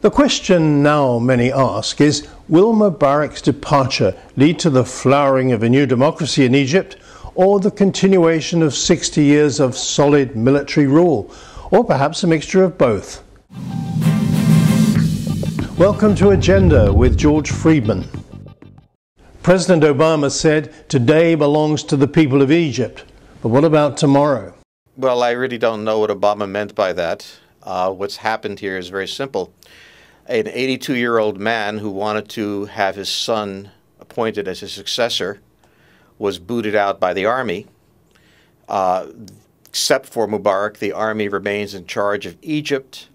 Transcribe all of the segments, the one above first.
The question now many ask is, will Mubarak's departure lead to the flowering of a new democracy in Egypt, or the continuation of 60 years of solid military rule, or perhaps a mixture of both? Welcome to Agenda with George Friedman. President Obama said today belongs to the people of Egypt, but what about tomorrow? Well, I really don't know what Obama meant by that. What's happened here is very simple. An 82-year-old man who wanted to have his son appointed as his successor was booted out by the army. Except for Mubarak, the army remains in charge of Egypt.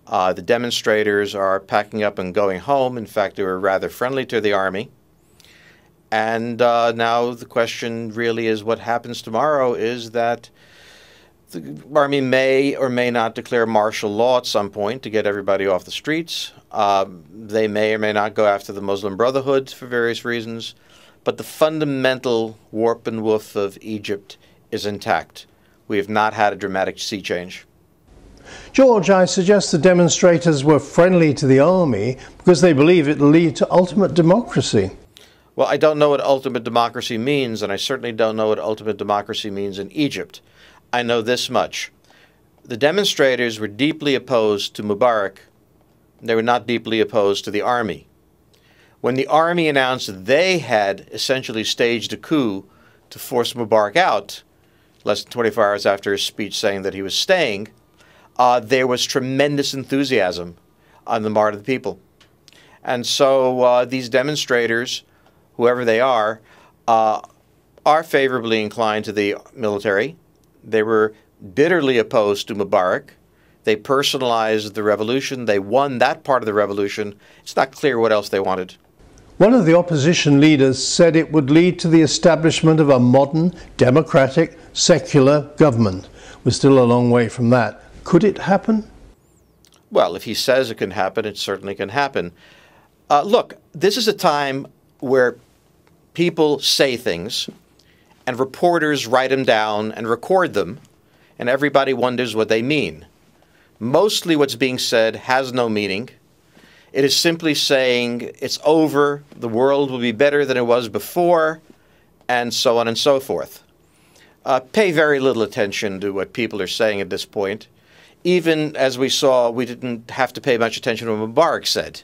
The demonstrators are packing up and going home. In fact, they were rather friendly to the army. And now the question really is what happens tomorrow is that the army may or may not declare martial law at some point to get everybody off the streets. They may or may not go after the Muslim Brotherhood for various reasons. But the fundamental warp and woof of Egypt is intact. We have not had a dramatic sea change. George, I suggest the demonstrators were friendly to the army because they believe it will lead to ultimate democracy. Well, I don't know what ultimate democracy means, and I certainly don't know what ultimate democracy means in Egypt. I know this much. The demonstrators were deeply opposed to Mubarak. They were not deeply opposed to the army. When the army announced they had essentially staged a coup to force Mubarak out, less than 24 hours after his speech saying that he was staying, there was tremendous enthusiasm on the part of the people. And so these demonstrators, whoever they are favorably inclined to the military. They were bitterly opposed to Mubarak. They personalized the revolution. They won that part of the revolution. It's not clear what else they wanted. One of the opposition leaders said it would lead to the establishment of a modern, democratic, secular government. We're still a long way from that. Could it happen? Well, if he says it can happen, it certainly can happen. Look, this is a time where people say things and reporters write them down and record them, and everybody wonders what they mean. Mostly what's being said has no meaning. It is simply saying it's over, the world will be better than it was before, and so on and so forth. Pay very little attention to what people are saying at this point. Even as we saw, we didn't have to pay much attention to what Mubarak said.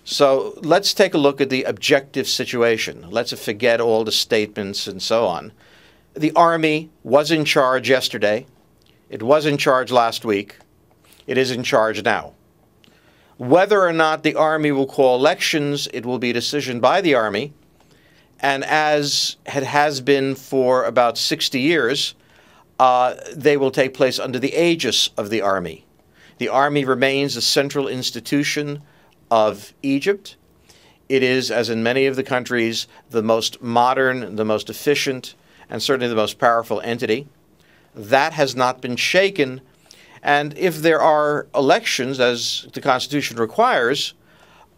So let's take a look at the objective situation. Let's forget all the statements and so on. The army was in charge yesterday. It was in charge last week. It is in charge now. Whether or not the army will call elections, it will be a decision by the army. And as it has been for about 60 years, they will take place under the aegis of the army. The army remains a central institution of Egypt. It is, as in many of the countries, the most modern, the most efficient, and certainly the most powerful entity. That has not been shaken. And if there are elections, as the Constitution requires,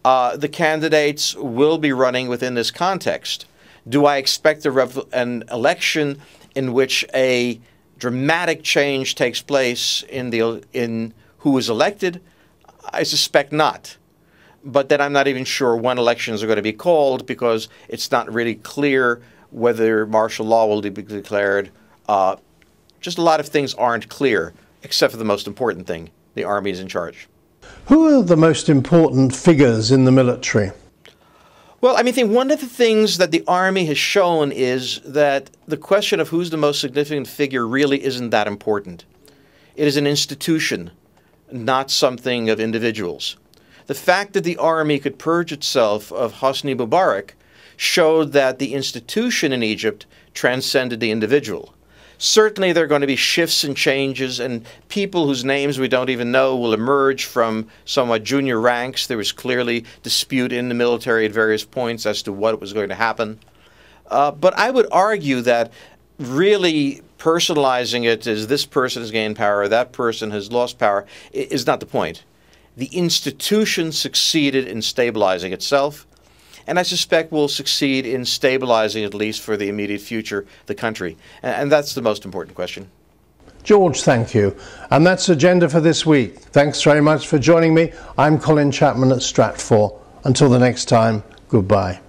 the candidates will be running within this context. Do I expect an election in which a dramatic change takes place in who is elected? I suspect not. But then I'm not even sure when elections are going to be called because it's not really clear whether martial law will be declared. Just a lot of things aren't clear, except for the most important thing. The army is in charge. Who are the most important figures in the military? Well, I think one of the things that the army has shown is that the question of who's the most significant figure really isn't that important. It is an institution, not something of individuals. The fact that the army could purge itself of Hosni Mubarak showed that the institution in Egypt transcended the individual. Certainly there are going to be shifts and changes, and people whose names we don't even know will emerge from somewhat junior ranks. There was clearly dispute in the military at various points as to what was going to happen. But I would argue that really personalizing it as this person has gained power, that person has lost power, is not the point. The institution succeeded in stabilizing itself, and I suspect will succeed in stabilizing, at least for the immediate future, the country. And that's the most important question. George, thank you. And that's Agenda for this week. Thanks very much for joining me. I'm Colin Chapman at Stratfor. Until the next time, goodbye.